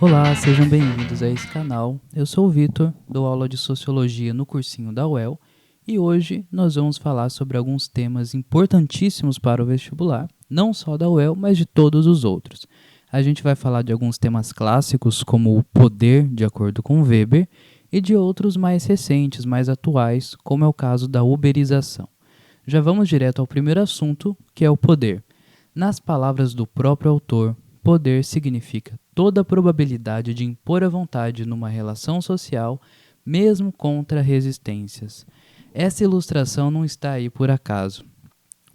Olá, sejam bem-vindos a esse canal. Eu sou o Vitor, dou aula de Sociologia no cursinho da UEL e hoje nós vamos falar sobre alguns temas importantíssimos para o vestibular, não só da UEL, mas de todos os outros. A gente vai falar de alguns temas clássicos, como o poder, de acordo com Weber, e de outros mais recentes, mais atuais, como é o caso da uberização. Já vamos direto ao primeiro assunto, que é o poder. Nas palavras do próprio autor, poder significa toda a probabilidade de impor a vontade numa relação social, mesmo contra resistências. Essa ilustração não está aí por acaso.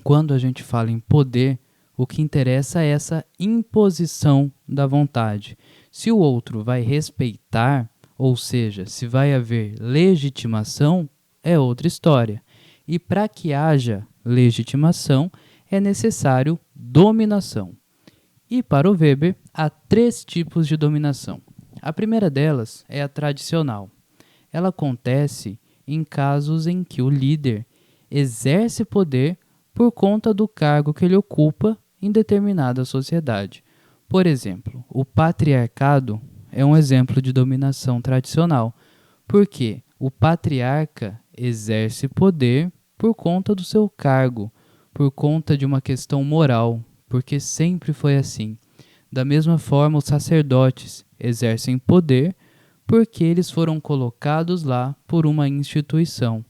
Quando a gente fala em poder, o que interessa é essa imposição da vontade. Se o outro vai respeitar, ou seja, se vai haver legitimação, é outra história. E para que haja legitimação, é necessário dominação. E para o Weber, há 3 tipos de dominação. A primeira delas é a tradicional. Ela acontece em casos em que o líder exerce poder por conta do cargo que ele ocupa em determinada sociedade. Por exemplo, o patriarcado é um exemplo de dominação tradicional, porque o patriarca exerce poder por conta do seu cargo, por conta de uma questão moral, porque sempre foi assim. Da mesma forma, os sacerdotes exercem poder porque eles foram colocados lá por uma instituição.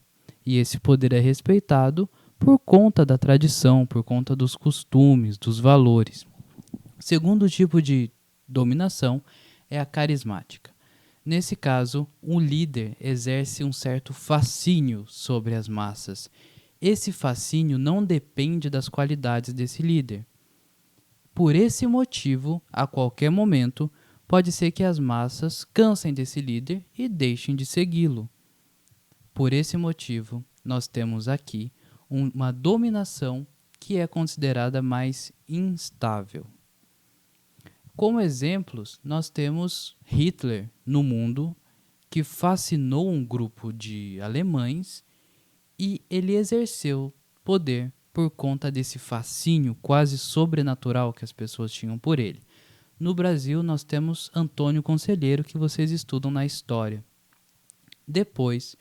E esse poder é respeitado por conta da tradição, por conta dos costumes, dos valores. O segundo tipo de dominação é a carismática. Nesse caso, um líder exerce um certo fascínio sobre as massas. Esse fascínio não depende das qualidades desse líder. Por esse motivo, a qualquer momento, pode ser que as massas cansem desse líder e deixem de segui-lo. Por esse motivo, nós temos aqui uma dominação que é considerada mais instável. Como exemplos, nós temos Hitler no mundo, que fascinou um grupo de alemães e ele exerceu poder por conta desse fascínio quase sobrenatural que as pessoas tinham por ele. No Brasil, nós temos Antônio Conselheiro, que vocês estudam na história. Depois,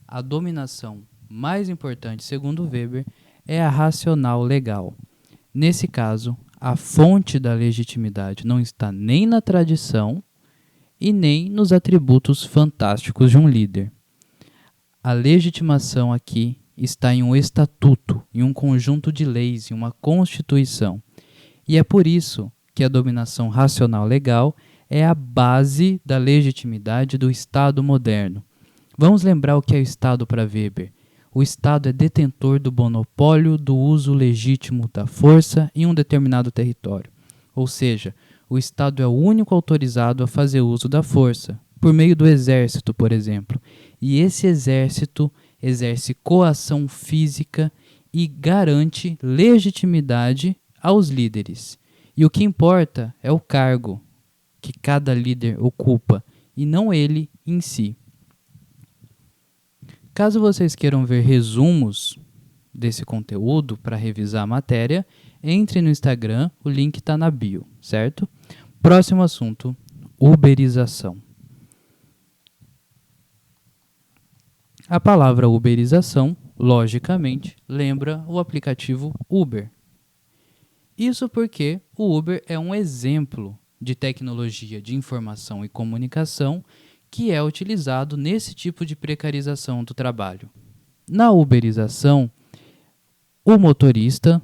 a dominação mais importante, segundo Weber, é a racional legal. Nesse caso, a fonte da legitimidade não está nem na tradição e nem nos atributos fantásticos de um líder. A legitimação aqui está em um estatuto, em um conjunto de leis, em uma constituição. E é por isso que a dominação racional legal é a base da legitimidade do Estado moderno. Vamos lembrar o que é o Estado para Weber. O Estado é detentor do monopólio do uso legítimo da força em um determinado território. Ou seja, o Estado é o único autorizado a fazer uso da força, por meio do exército, por exemplo. E esse exército exerce coação física e garante legitimidade aos líderes. E o que importa é o cargo que cada líder ocupa e não ele em si. Caso vocês queiram ver resumos desse conteúdo para revisar a matéria, entre no Instagram, o link está na bio, certo? Próximo assunto, uberização. A palavra uberização, logicamente, lembra o aplicativo Uber. Isso porque o Uber é um exemplo de tecnologia de informação e comunicação que é utilizado nesse tipo de precarização do trabalho. Na uberização, o motorista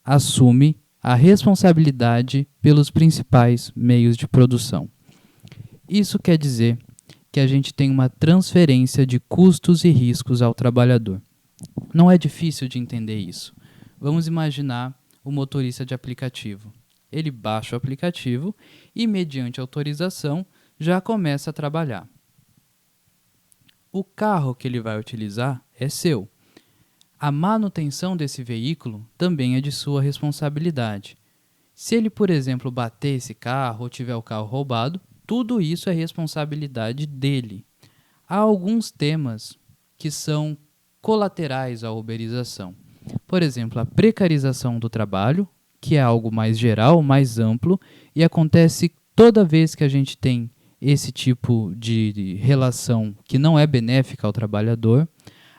assume a responsabilidade pelos principais meios de produção. Isso quer dizer que a gente tem uma transferência de custos e riscos ao trabalhador. Não é difícil de entender isso. Vamos imaginar o motorista de aplicativo. Ele baixa o aplicativo e, mediante autorização, já começa a trabalhar. O carro que ele vai utilizar é seu. A manutenção desse veículo também é de sua responsabilidade. Se ele, por exemplo, bater esse carro ou tiver o carro roubado, tudo isso é responsabilidade dele. Há alguns temas que são colaterais à uberização. Por exemplo, a precarização do trabalho, que é algo mais geral, mais amplo, e acontece toda vez que a gente tem esse tipo de relação que não é benéfica ao trabalhador,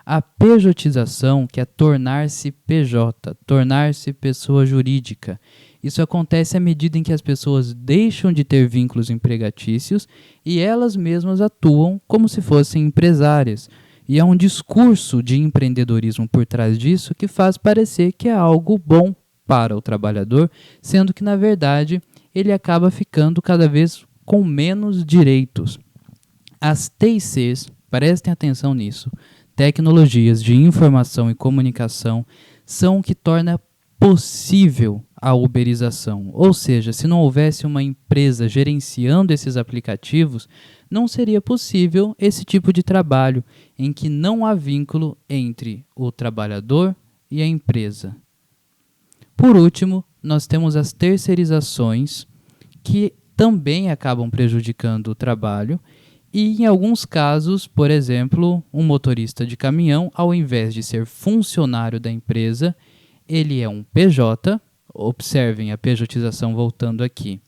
a pejotização, que é tornar-se PJ, tornar-se pessoa jurídica. Isso acontece à medida em que as pessoas deixam de ter vínculos empregatícios e elas mesmas atuam como se fossem empresárias. E há um discurso de empreendedorismo por trás disso que faz parecer que é algo bom para o trabalhador, sendo que, na verdade, ele acaba ficando cada vez com menos direitos. As TICs, prestem atenção nisso, tecnologias de informação e comunicação, são o que torna possível a uberização. Ou seja, se não houvesse uma empresa gerenciando esses aplicativos, não seria possível esse tipo de trabalho em que não há vínculo entre o trabalhador e a empresa. Por último, nós temos as terceirizações, que também acabam prejudicando o trabalho. E em alguns casos, por exemplo, um motorista de caminhão, ao invés de ser funcionário da empresa, ele é um PJ, observem a pejotização voltando aqui.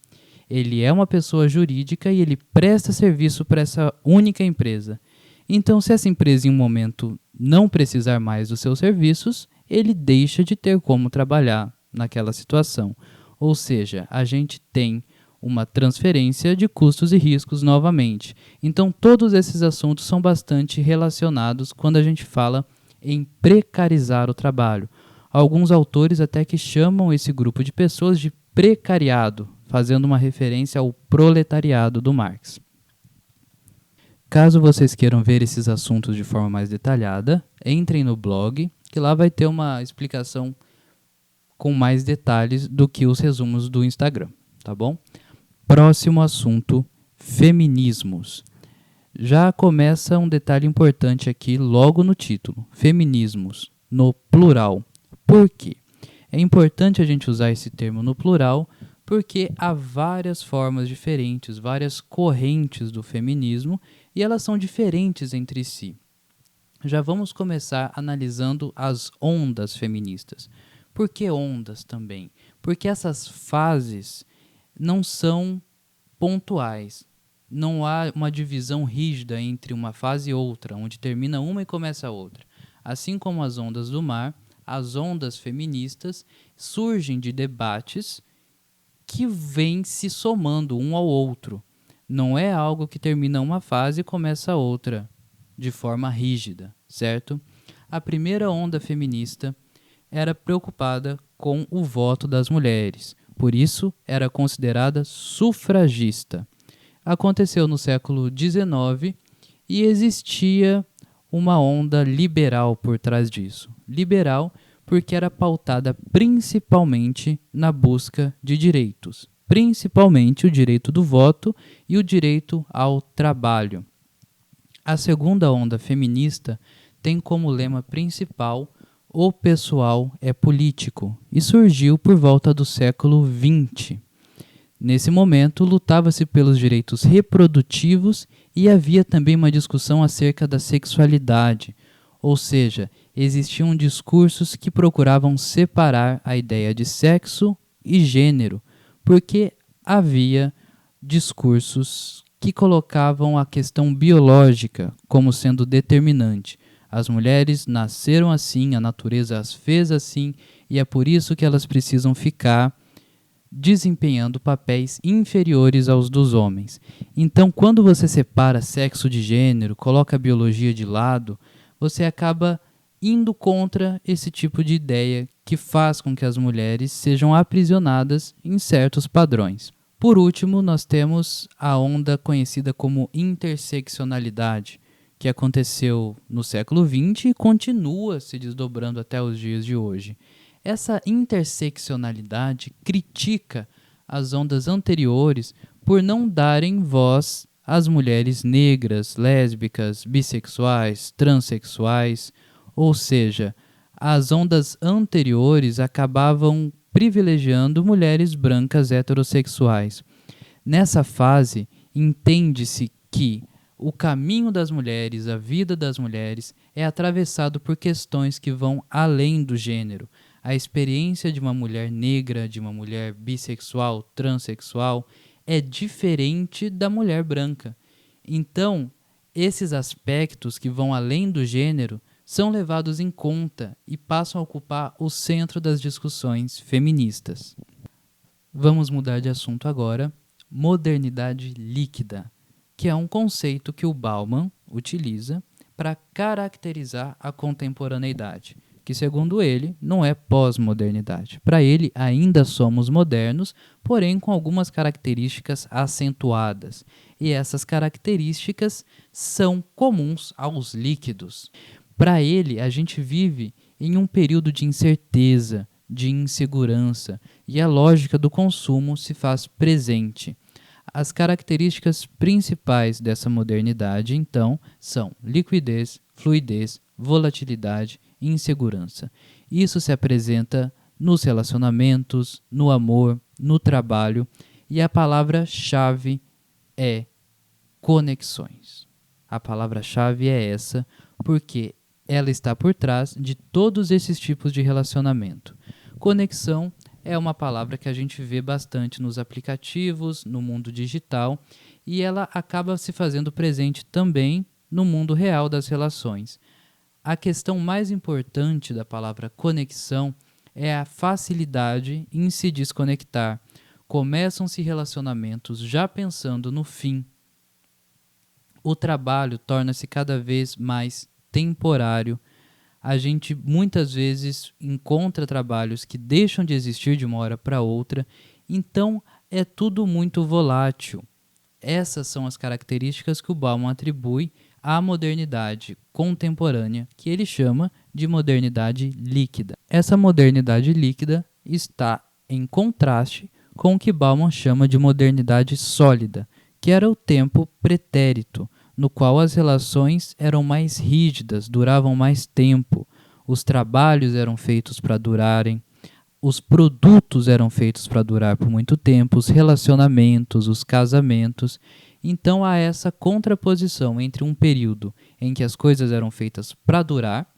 Ele é uma pessoa jurídica e ele presta serviço para essa única empresa. Então, se essa empresa em um momento não precisar mais dos seus serviços, ele deixa de ter como trabalhar naquela situação. Ou seja, a gente tem uma transferência de custos e riscos novamente. Então, todos esses assuntos são bastante relacionados quando a gente fala em precarizar o trabalho. Alguns autores até que chamam esse grupo de pessoas de precariado, fazendo uma referência ao proletariado do Marx. Caso vocês queiram ver esses assuntos de forma mais detalhada, entrem no blog, que lá vai ter uma explicação com mais detalhes do que os resumos do Instagram, tá bom? Próximo assunto, feminismos. Já começa um detalhe importante aqui logo no título, feminismos, no plural. Por quê? É importante a gente usar esse termo no plural porque há várias formas diferentes, várias correntes do feminismo e elas são diferentes entre si. Já vamos começar analisando as ondas feministas. Por que ondas também? Porque essas fases não são pontuais. Não há uma divisão rígida entre uma fase e outra, onde termina uma e começa a outra. Assim como as ondas do mar, as ondas feministas surgem de debates que vêm se somando um ao outro. Não é algo que termina uma fase e começa a outra de forma rígida, certo? A primeira onda feminista era preocupada com o voto das mulheres, por isso era considerada sufragista. Aconteceu no século XIX e existia uma onda liberal por trás disso. Liberal porque era pautada principalmente na busca de direitos, principalmente o direito do voto e o direito ao trabalho. A segunda onda feminista tem como lema principal "O pessoal é político" e surgiu por volta do século XX. Nesse momento, lutava-se pelos direitos reprodutivos e havia também uma discussão acerca da sexualidade, ou seja, existiam discursos que procuravam separar a ideia de sexo e gênero, porque havia discursos que colocavam a questão biológica como sendo determinante. As mulheres nasceram assim, a natureza as fez assim, e é por isso que elas precisam ficar desempenhando papéis inferiores aos dos homens. Então, quando você separa sexo de gênero, coloca a biologia de lado, você acaba indo contra esse tipo de ideia que faz com que as mulheres sejam aprisionadas em certos padrões. Por último, nós temos a onda conhecida como interseccionalidade, que aconteceu no século XX e continua se desdobrando até os dias de hoje. Essa interseccionalidade critica as ondas anteriores por não darem voz às mulheres negras, lésbicas, bissexuais, transexuais, ou seja, as ondas anteriores acabavam privilegiando mulheres brancas heterossexuais. Nessa fase, entende-se que o caminho das mulheres, a vida das mulheres, é atravessado por questões que vão além do gênero. A experiência de uma mulher negra, de uma mulher bissexual, transexual, é diferente da mulher branca. Então, esses aspectos que vão além do gênero são levados em conta e passam a ocupar o centro das discussões feministas. Vamos mudar de assunto agora. Modernidade líquida, que é um conceito que o Bauman utiliza para caracterizar a contemporaneidade, que, segundo ele, não é pós-modernidade. Para ele, ainda somos modernos, porém com algumas características acentuadas. E essas características são comuns aos líquidos. Para ele, a gente vive em um período de incerteza, de insegurança, e a lógica do consumo se faz presente. As características principais dessa modernidade, então, são liquidez, fluidez, volatilidade e insegurança. Isso se apresenta nos relacionamentos, no amor, no trabalho, e a palavra-chave é conexões. A palavra-chave é essa porque ela está por trás de todos esses tipos de relacionamento. Conexão é uma palavra que a gente vê bastante nos aplicativos, no mundo digital, e ela acaba se fazendo presente também no mundo real das relações. A questão mais importante da palavra conexão é a facilidade em se desconectar. Começam-se relacionamentos já pensando no fim. O trabalho torna-se cada vez mais temporário. A gente muitas vezes encontra trabalhos que deixam de existir de uma hora para outra, então é tudo muito volátil. Essas são as características que o Bauman atribui à modernidade contemporânea, que ele chama de modernidade líquida. Essa modernidade líquida está em contraste com o que Bauman chama de modernidade sólida, que era o tempo pretérito, no qual as relações eram mais rígidas, duravam mais tempo, os trabalhos eram feitos para durarem, os produtos eram feitos para durar por muito tempo, os relacionamentos, os casamentos. Então há essa contraposição entre um período em que as coisas eram feitas para durar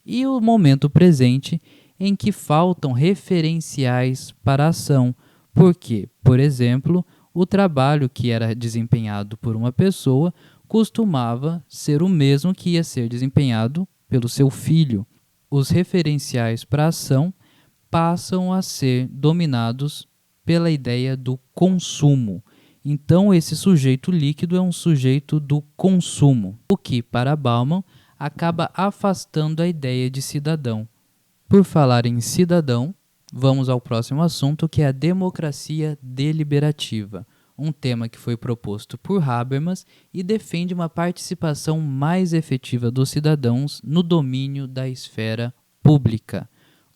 e o momento presente em que faltam referenciais para a ação. Porque, por exemplo, o trabalho que era desempenhado por uma pessoa costumava ser o mesmo que ia ser desempenhado pelo seu filho. Os referenciais para a ação passam a ser dominados pela ideia do consumo. Então, esse sujeito líquido é um sujeito do consumo, o que, para Bauman, acaba afastando a ideia de cidadão. Por falar em cidadão, vamos ao próximo assunto, que é a democracia deliberativa, um tema que foi proposto por Habermas e defende uma participação mais efetiva dos cidadãos no domínio da esfera pública.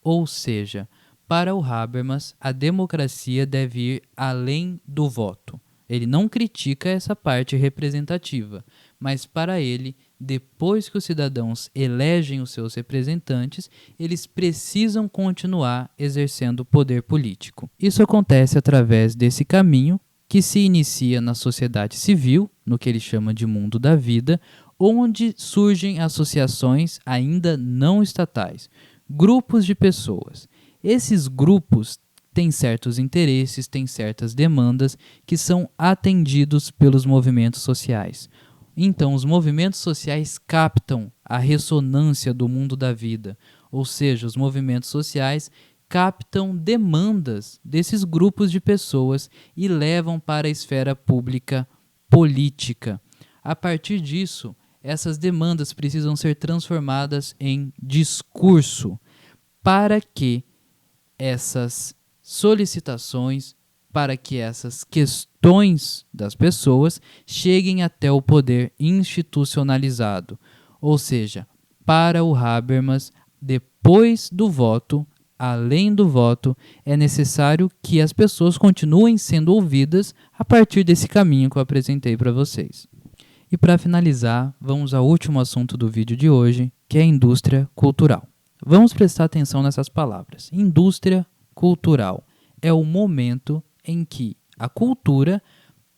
Ou seja, para o Habermas, a democracia deve ir além do voto. Ele não critica essa parte representativa, mas para ele, depois que os cidadãos elegem os seus representantes, eles precisam continuar exercendo o poder político. Isso acontece através desse caminho que se inicia na sociedade civil, no que ele chama de mundo da vida, onde surgem associações ainda não estatais, grupos de pessoas. Esses grupos têm certos interesses, têm certas demandas que são atendidos pelos movimentos sociais. Então, os movimentos sociais captam a ressonância do mundo da vida, ou seja, os movimentos sociais captam demandas desses grupos de pessoas e levam para a esfera pública política. A partir disso, essas demandas precisam ser transformadas em discurso para que essas solicitações, para que essas questões das pessoas cheguem até o poder institucionalizado. Ou seja, para o Habermas, depois do voto, além do voto, é necessário que as pessoas continuem sendo ouvidas a partir desse caminho que eu apresentei para vocês. E para finalizar, vamos ao último assunto do vídeo de hoje, que é a indústria cultural. Vamos prestar atenção nessas palavras. Indústria cultural é o momento em que a cultura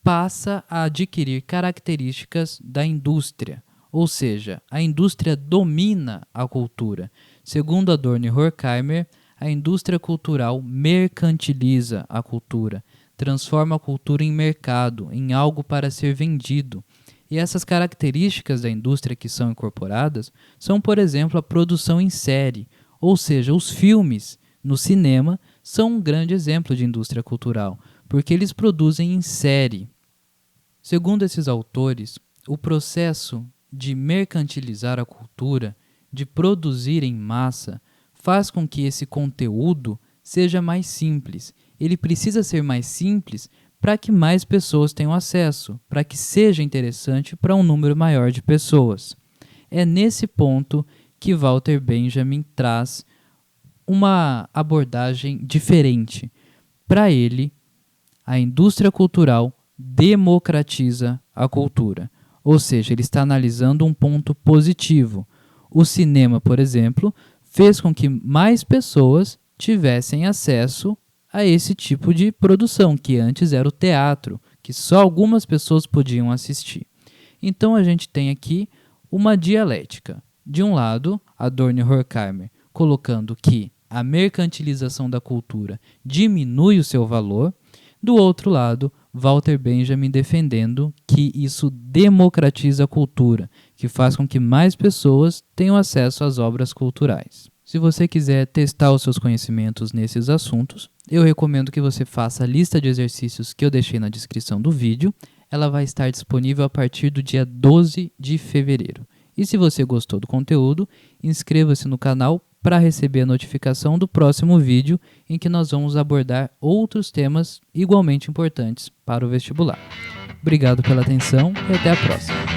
passa a adquirir características da indústria, ou seja, a indústria domina a cultura. Segundo Adorno e Horkheimer, a indústria cultural mercantiliza a cultura, transforma a cultura em mercado, em algo para ser vendido. E essas características da indústria que são incorporadas são, por exemplo, a produção em série, ou seja, os filmes no cinema são um grande exemplo de indústria cultural, porque eles produzem em série. Segundo esses autores, o processo de mercantilizar a cultura, de produzir em massa, faz com que esse conteúdo seja mais simples. Ele precisa ser mais simples para que mais pessoas tenham acesso, para que seja interessante para um número maior de pessoas. É nesse ponto que Walter Benjamin traz uma abordagem diferente. Para ele, a indústria cultural democratiza a cultura, ou seja, ele está analisando um ponto positivo. O cinema, por exemplo, fez com que mais pessoas tivessem acesso a esse tipo de produção, que antes era o teatro, que só algumas pessoas podiam assistir. Então a gente tem aqui uma dialética. De um lado, Adorno e Horkheimer colocando que a mercantilização da cultura diminui o seu valor. Do outro lado, Walter Benjamin defendendo que isso democratiza a cultura, que faz com que mais pessoas tenham acesso às obras culturais. Se você quiser testar os seus conhecimentos nesses assuntos, eu recomendo que você faça a lista de exercícios que eu deixei na descrição do vídeo. Ela vai estar disponível a partir do dia 12 de fevereiro. E se você gostou do conteúdo, inscreva-se no canal para receber a notificação do próximo vídeo em que nós vamos abordar outros temas igualmente importantes para o vestibular. Obrigado pela atenção e até a próxima.